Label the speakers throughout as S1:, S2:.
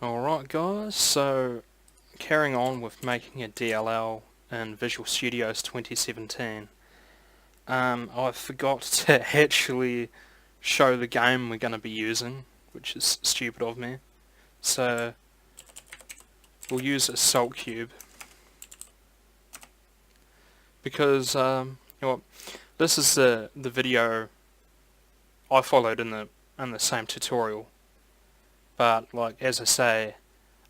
S1: Alright guys, so carrying on with making a DLL in Visual Studios 2017, I forgot to actually show the game we're going to be using, which is stupid of me. So we'll use a salt cube because you know what, this is the video I followed in the same tutorial, but like as I say,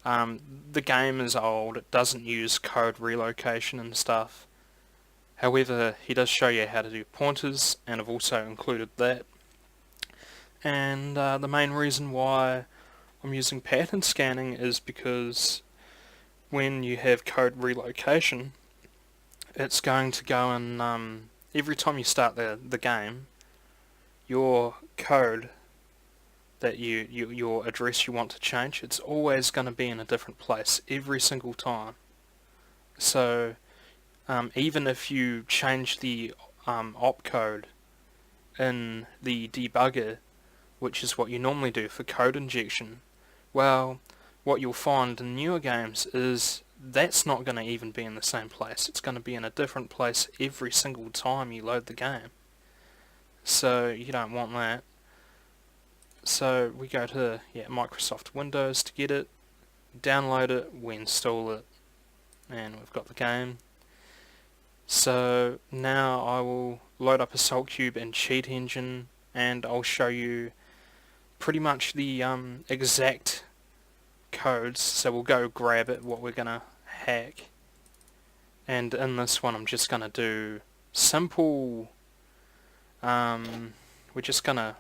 S1: the game is old, it doesn't use code relocation and stuff. However, he does show you how to do pointers, and I've also included that. And the main reason why I'm using pattern scanning is because when you have code relocation, it's going to go and every time you start the game, your code that your address you want to change, it's always going to be in a different place every single time. So even if you change the opcode in the debugger, which is what you normally do for code injection, well, what you'll find in newer games is that's not going to even be in the same place. It's going to be in a different place every single time you load the game. So you don't want that. So we go to Microsoft Windows to get it, download it, we install it, and we've got the game. So now I will load up a salt cube and cheat engine, and I'll show you pretty much the exact codes. So we'll go grab it, what we're gonna hack, and in this one I'm just gonna do simple. We're just gonna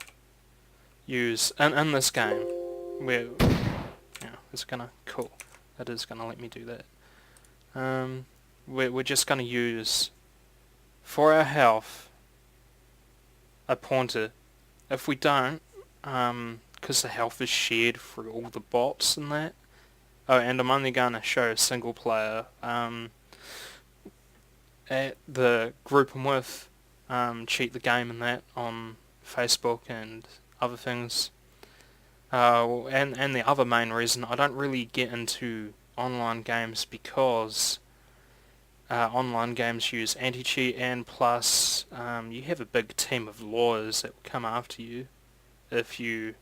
S1: use in this game where it's gonna cool. It is gonna let me do that. We're just gonna use for our health a pointer. If we don't, because the health is shared through all the bots and that. Oh, and I'm only going to show single player. At the group I'm with, cheat the game and that on Facebook and other things. And the other main reason I don't really get into online games because online games use anti-cheat, and plus you have a big team of lawyers that will come after you if you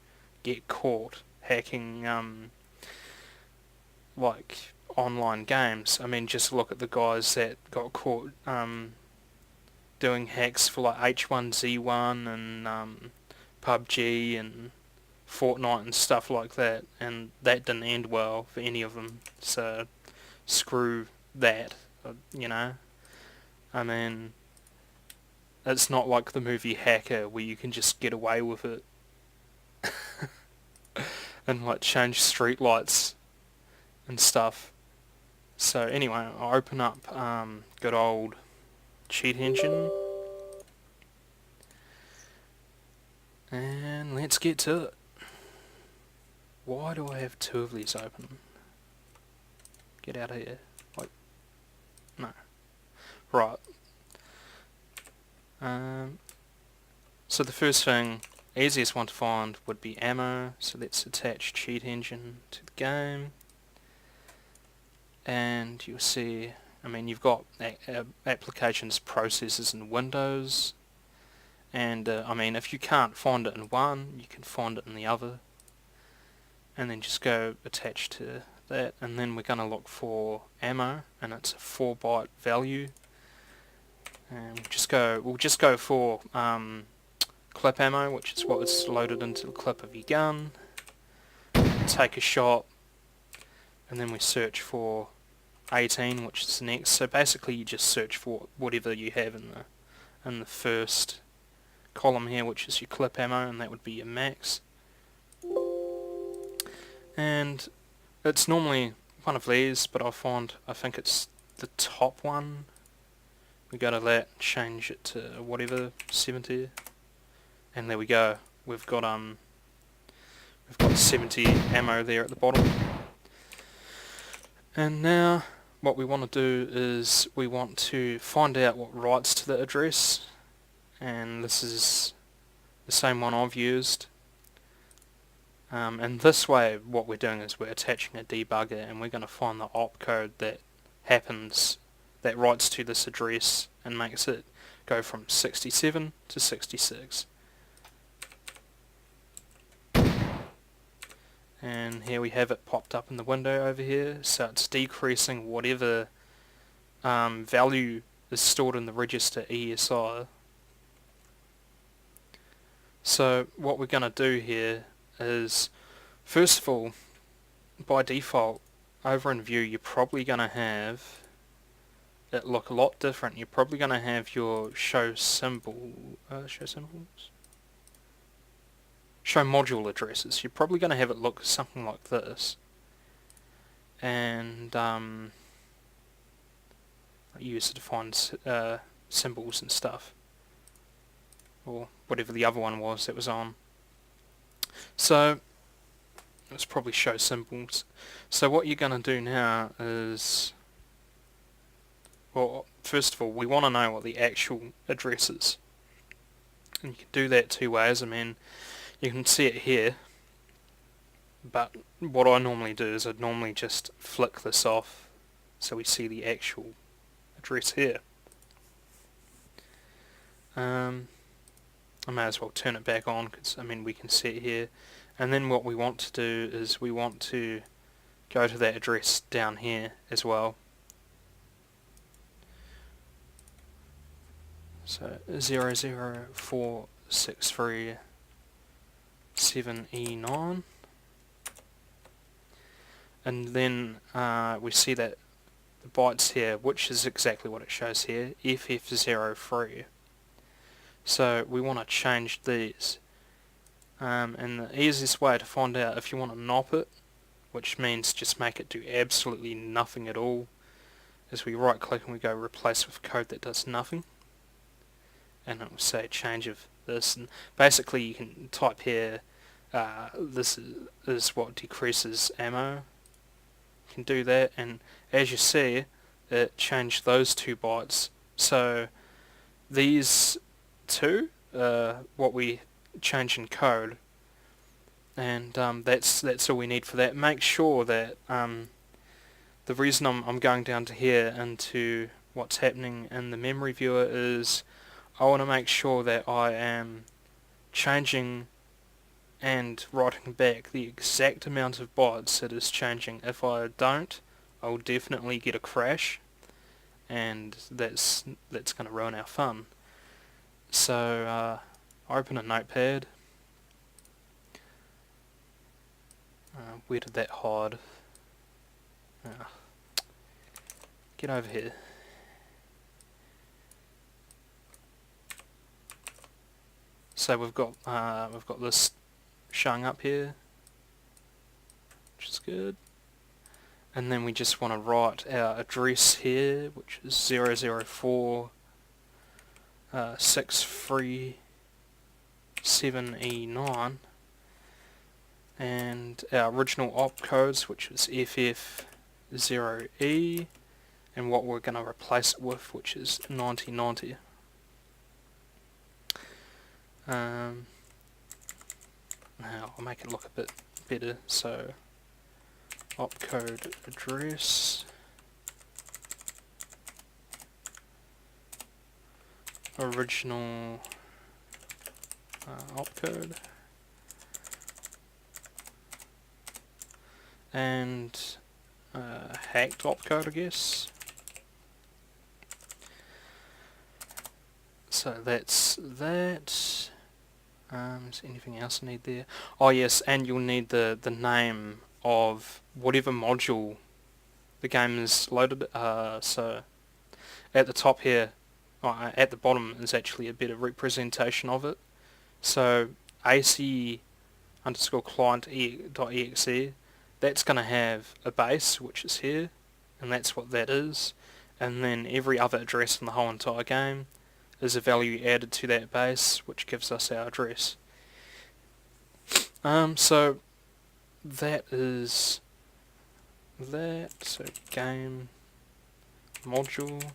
S1: get caught hacking like online games. I mean, just look at the guys that got caught doing hacks for like H1Z1 and PUBG and Fortnite and stuff like that, and that didn't end well for any of them. So screw that, you know. I mean, it's not like the movie Hacker where you can just get away with it and like change street lights and stuff. So anyway, I open up good old cheat engine, and let's get to it. Why do I have two of these open? Get out of here. Like, no. Right. So the first thing, easiest one to find, would be ammo. So let's attach cheat engine to the game. And you'll see, I mean, you've got applications, processes in Windows. And I mean, if you can't find it in one, you can find it in the other. And then just go attach to that, and then we're going to look for ammo, and it's a 4-byte value. And we'll just go for clip ammo, which is what is loaded into the clip of your gun. Take a shot, and then we search for 18, which is next. So basically, you just search for whatever you have in the first column here, which is your clip ammo, and that would be your max. And it's normally one of these, but I think it's the top one. We go to that, change it to whatever, 70, and there we go. We've got 70 ammo there at the bottom. And now what we want to do is we want to find out what writes to the address, and this is the same one I've used. And this way what we're doing is we're attaching a debugger, and we're going to find the opcode that writes to this address and makes it go from 67 to 66. And here we have it popped up in the window over here, so it's decreasing whatever value is stored in the register ESI. So what we're going to do here is, first of all, by default, over in View, you're probably going to have it look a lot different. You're probably going to have your show module addresses. You're probably going to have it look something like this. And I use it to find symbols and stuff, or whatever the other one was that was on. So let's probably show symbols. So what you're going to do now is, well, first of all, we want to know what the actual address is. And you can do that two ways. I mean, you can see it here, but what I normally do is I'd normally just flick this off so we see the actual address here. I may as well turn it back on because, I mean, we can see it here. And then what we want to do is we want to go to that address down here as well. So 00463-7E9, and then we see that the bytes here, which is exactly what it shows here, FF03. So we want to change these, and the easiest way to find out if you want to NOP it, which means just make it do absolutely nothing at all, is we right click and we go replace with code that does nothing, and it will say change of this, and basically you can type here this is what decreases ammo. You can do that, and as you see, it changed those 2 bytes. So these 2 what we change in code, and that's all we need for that. Make sure that the reason I'm going down to here into what's happening in the memory viewer is I want to make sure that I am changing and writing back the exact amount of bytes it is changing. If I don't, I'll definitely get a crash, and that's going to ruin our fun. So I open a notepad. Where did that hide? Get over here. So we've got this showing up here, which is good. And then we just want to write our address here, which is 00463-7E9, and our original opcodes, which is FF0E, and what we're going to replace it with, which is 9090. Now I'll make it look a bit better, so opcode address, original opcode, and hacked opcode, I guess. So that's that. Is there anything else I need there? Oh yes, and you'll need the name of whatever module the game is loaded. So at the top here, at the bottom is actually a better representation of it. So AC underscore client.exe, that's going to have a base, which is here, and that's what that is. And then every other address in the whole entire game is a value added to that base, which gives us our address. So that is that. So game module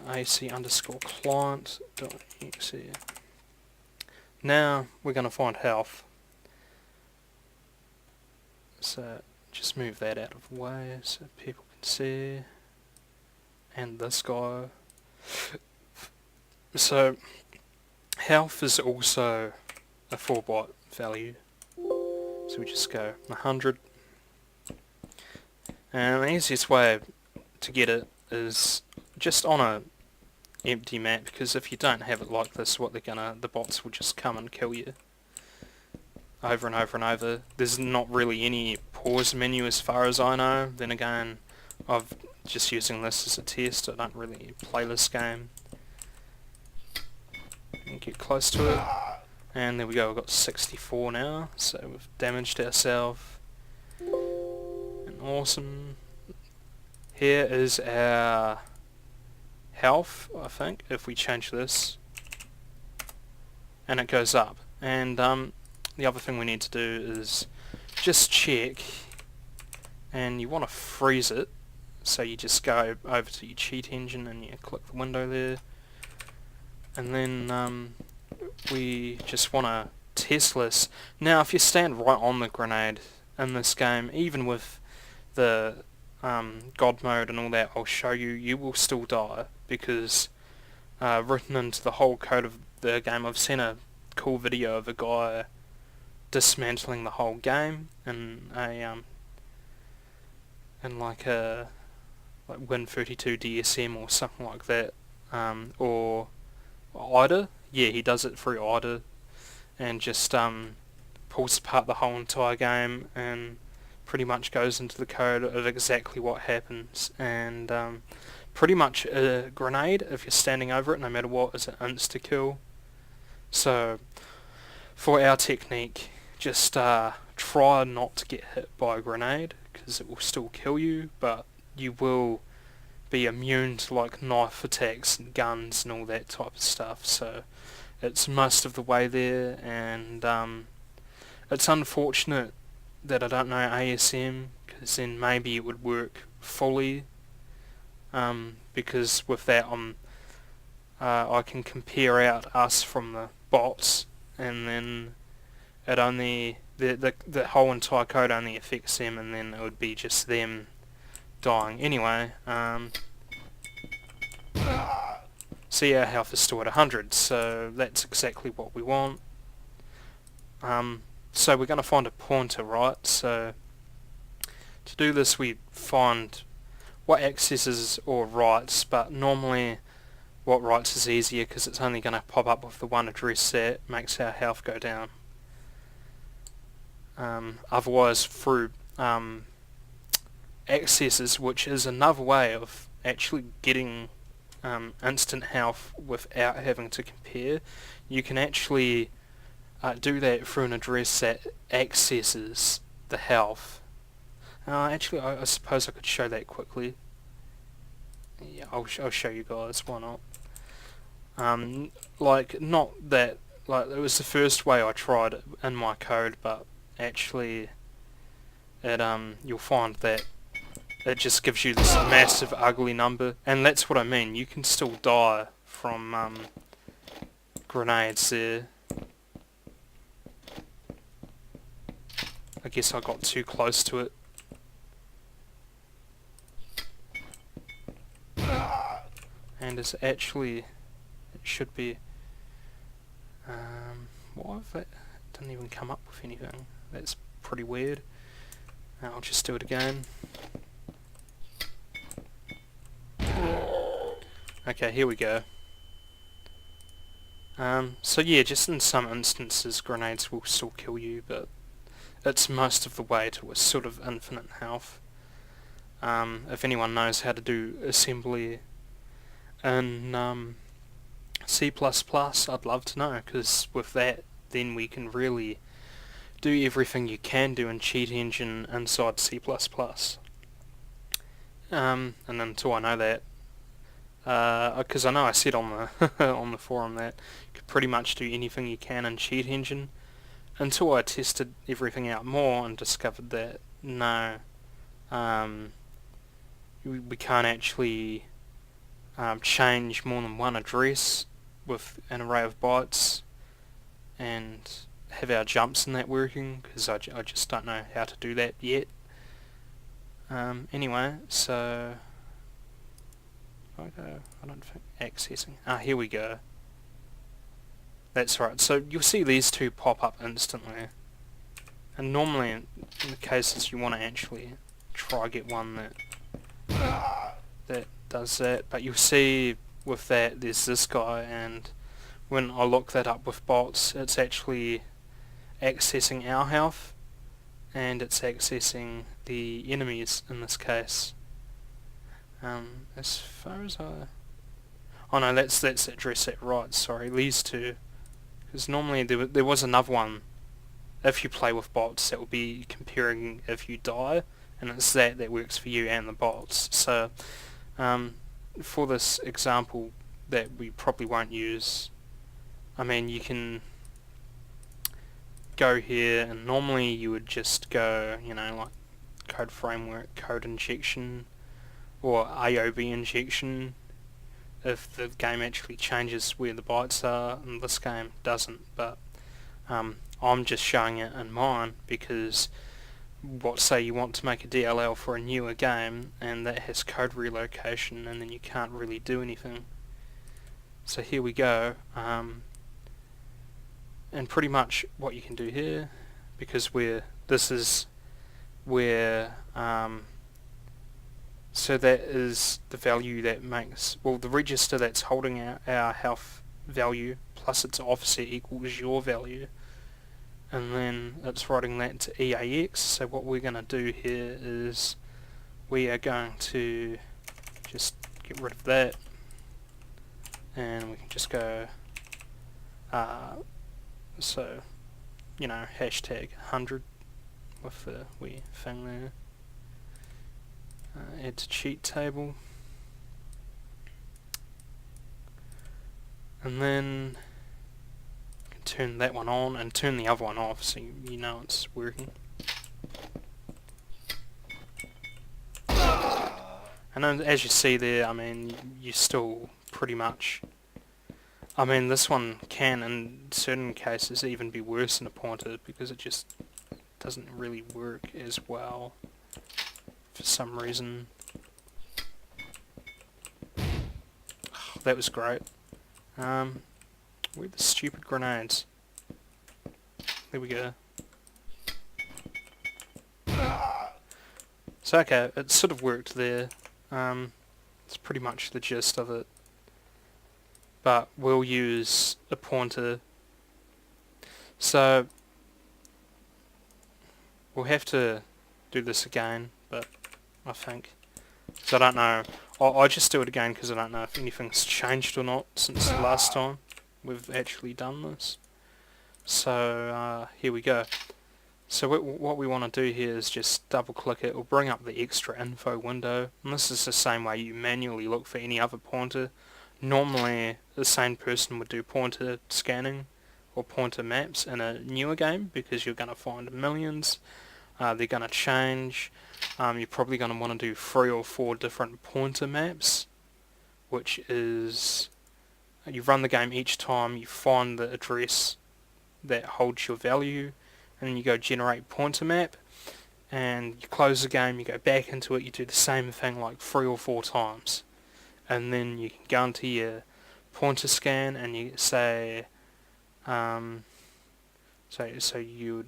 S1: AC underscore client.exe. Now we're going to find health. So just move that out of the way so people can see. And this guy. So health is also a 4-byte value. So we just go 100. And the easiest way to get it is just on a empty map, because if you don't have it like this, the bots will just come and kill you over and over and over. There's not really any pause menu as far as I know. Then again, I'm just using this as a test. I don't really play this game. And get close to it. And there we go, we've got 64 now, so we've damaged ourselves. And awesome. Here is our health, I think, if we change this. And it goes up. And the other thing we need to do is just check, and you want to freeze it. So you just go over to your cheat engine and you click the window there. And then we just want to test this. Now if you stand right on the grenade in this game, even with the God mode and all that I'll show you, you will still die, because written into the whole code of the game, I've seen a cool video of a guy dismantling the whole game in a like Win32 DSM or something like that, or IDA. Yeah, he does it through IDA, and just pulls apart the whole entire game and pretty much goes into the code of exactly what happens. And pretty much a grenade, if you're standing over it, no matter what, is an insta-kill. So for our technique, just try not to get hit by a grenade, because it will still kill you, but you will be immune to like knife attacks and guns and all that type of stuff. So it's most of the way there, and it's unfortunate that I don't know ASM, because then maybe it would work fully, because with that I can compare out us from the bots, and then it only the whole entire code only affects them, and then it would be just them dying. Anyway, see, our health is still at 100, so that's exactly what we want. So we're going to find a pointer, right? So to do this we find what accesses or writes, but normally what writes is easier because it's only going to pop up with the one address that makes our health go down. Otherwise through accesses, which is another way of actually getting instant health without having to compare, you can actually do that through an address that accesses the health. Actually, I suppose I could show that quickly. Yeah, I'll show you guys, why not? Like, not that, like, it was the first way I tried it in my code, but actually it, you'll find that it just gives you this massive ugly number, and that's what I mean, you can still die from grenades there. I guess I got too close to it. And it's actually, it should be, why if it didn't even come up with anything? That's pretty weird. I'll just do it again. Okay, here we go. So yeah, just in some instances grenades will still kill you, but it's most of the way to a sort of infinite health. If anyone knows how to do assembly in C++, I'd love to know, because with that then we can really do everything you can do in cheat engine inside C++. And until I know that, because I know I said on the on the forum that you could pretty much do anything you can in cheat engine, until I tested everything out more and discovered that no, we can't actually change more than one address with an array of bytes, and have our jumps in that working, because I just don't know how to do that yet. Anyway, so I don't think accessing. Here we go. That's right. So you'll see these two pop up instantly. And normally in the cases you want to actually try get one that does that, but you'll see with that there's this guy, and when I look that up with bots, it's actually accessing our health and it's accessing the enemies in this case. As far as oh no, that's address that right, sorry, these two, because normally there was another one. If you play with bots, that will be comparing if you die, and it's that works for you and the bots. So for this example that we probably won't use, I mean, you can go here, and normally you would just go, you know, like code framework, code injection, or AOV injection if the game actually changes where the bytes are, and this game doesn't, but I'm just showing it in mine because say you want to make a DLL for a newer game and that has code relocation, and then you can't really do anything. So here we go, and pretty much what you can do here, because this is where so that is the value that makes, well, the register that's holding our health value plus its offset equals your value, and then it's writing that to EAX. So what we're going to do here is we are going to just get rid of that, and we can just go so, you know, hashtag 100 with the wee thing there. Add to cheat table, and then you can turn that one on and turn the other one off so you know it's working. And then, as you see there, I mean, you still pretty much, I mean, this one can in certain cases even be worse than a pointer because it just doesn't really work as well for some reason. Oh, that was great. Where are the stupid grenades? There we go. So okay, it sort of worked there. It's pretty much the gist of it. But we'll use a pointer. So we'll have to do this again, but I think, so I don't know, I'll just do it again because I don't know if anything's changed or not since the last time we've actually done this. So here we go. So what we want to do here is just double click it, or bring up the extra info window, and this is the same way you manually look for any other pointer. Normally the same person would do pointer scanning or pointer maps in a newer game because you're going to find millions. They're going to change. You're probably going to want to do 3 or 4 different pointer maps, which is, you run the game each time, you find the address that holds your value, and then you go generate pointer map, and you close the game, you go back into it, you do the same thing like 3 or 4 times, and then you can go into your pointer scan and you say, so you would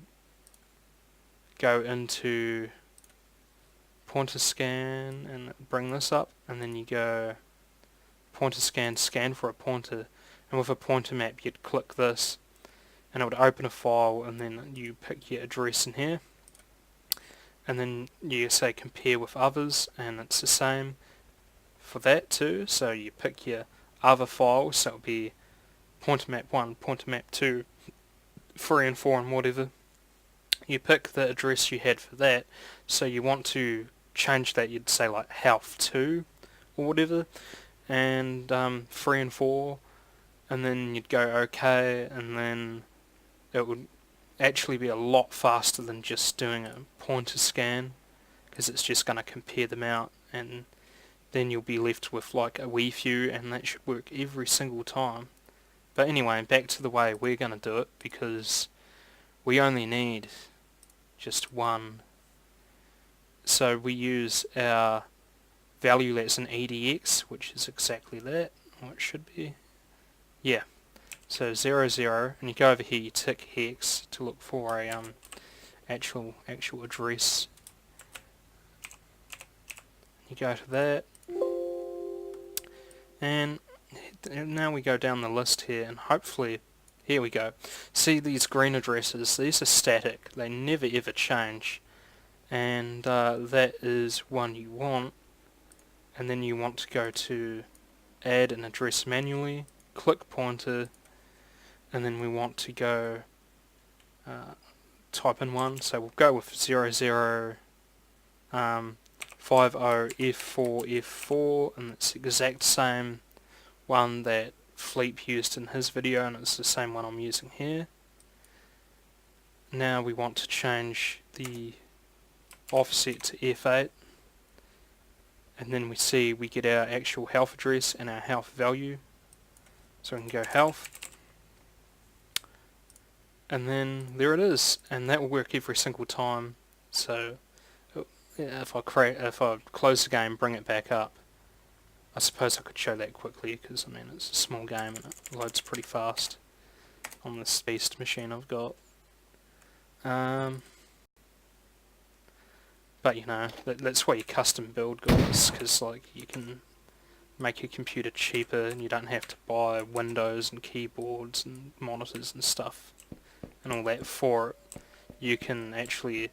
S1: go into pointer scan and bring this up, and then you go pointer scan for a pointer, and with a pointer map you'd click this and it would open a file, and then you pick your address in here, and then you say compare with others, and it's the same for that too. So you pick your other files, so it'll be pointer map 1, pointer map 2, 3 and 4 and whatever. You pick the address you had for that, so you want to change that, you'd say like health 2 or whatever, and 3 and 4, and then you'd go OK, and then it would actually be a lot faster than just doing a pointer scan, because it's just going to compare them out, and then you'll be left with like a wee few, and that should work every single time. But anyway, back to the way we're going to do it, because we only need just one. So we use our value that's an EDX, which is exactly that, or it should be. Yeah. So 0, 0, and you go over here, you tick hex to look for a actual address. You go to that, and now we go down the list here, and hopefully, here we go. See these green addresses? These are static. They never ever change, and that is one you want. And then you want to go to add an address manually, click pointer, and then we want to go type in one. So we'll go with 00 50F4F4, and it's the exact same one that Fleep used in his video, and it's the same one I'm using here. Now we want to change the offset to F8, and then we see we get our actual health address and our health value. So we can go health, and then there it is, and that will work every single time. So if I close the game, bring it back up, I suppose I could show that quickly, because I mean it's a small game and it loads pretty fast on this beast machine I've got. But you know, that's why you custom build guys, because like you can make your computer cheaper and you don't have to buy windows and keyboards and monitors and stuff and all that for it. You can actually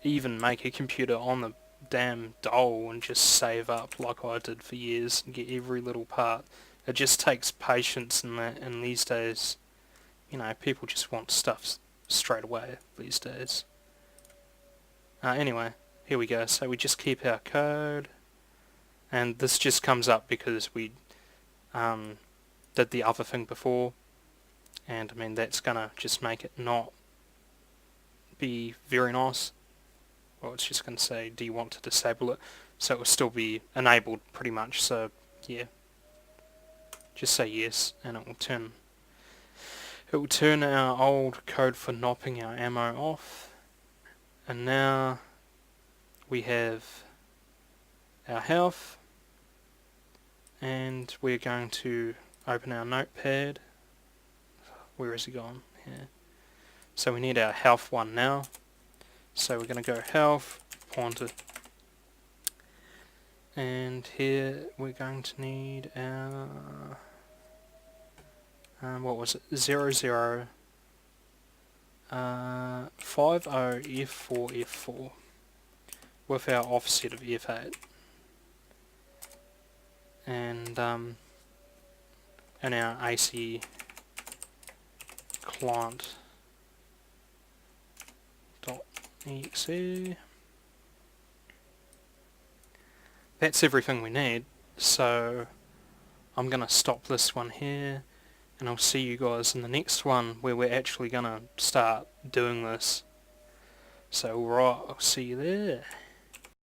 S1: even make a computer on the damn dole and just save up like I did for years and get every little part. It just takes patience and that, and these days, you know, people just want stuff straight away these days. Anyway, here we go. So we just keep our code, and this just comes up because we did the other thing before, and I mean that's gonna just make it not be very nice. Well, it's just going to say, do you want to disable it? So it will still be enabled pretty much, so yeah. Just say yes, and it will turn our old code for knopping our ammo off. And now we have our health, and we're going to open our notepad. Where is it gone? Here. So we need our health one now. So we're going to go health, pointer, and here we're going to need our, what was it, 00 50F4F4 with our offset of F8, and our AC client .exe. That's everything we need, so I'm going to stop this one here, and I'll see you guys in the next one where we're actually going to start doing this. So right, I'll see you there.